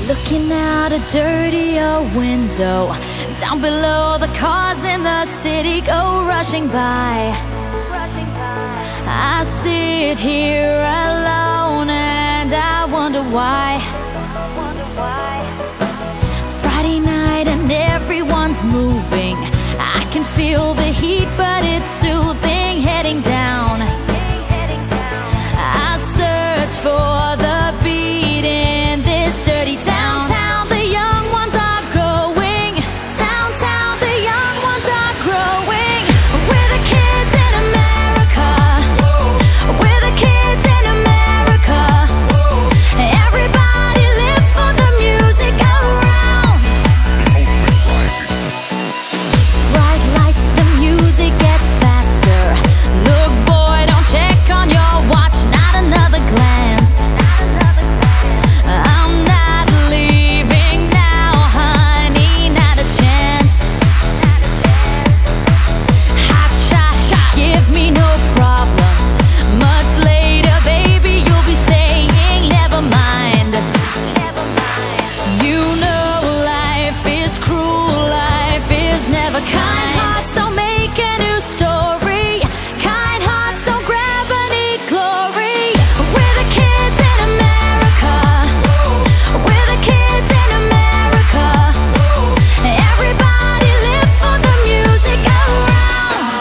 Looking out a dirty old window, down below the cars in the city go rushing by. I sit here alone and I wonder why. Friday night and everyone's moving. I can feel the heat but it's soothing. Heading down, I search for the beat in this dirty town. Downtown, the young ones are going. Downtown, the young ones are growing. We're the kids in America. We're the kids in America. Everybody live for the music around. Bright lights, the music gets faster. Look boy, don't check on your watch, not another glance. I'm not leaving now, honey, not a chance. Hot shot, give me no problems. Much later, baby, you'll be saying never mind. You know life is cruel, life is never kind. Hearts don't make a new story. Kind hearts don't grab any glory. We're the kids in America. We're the kids in America. Everybody live for the music around.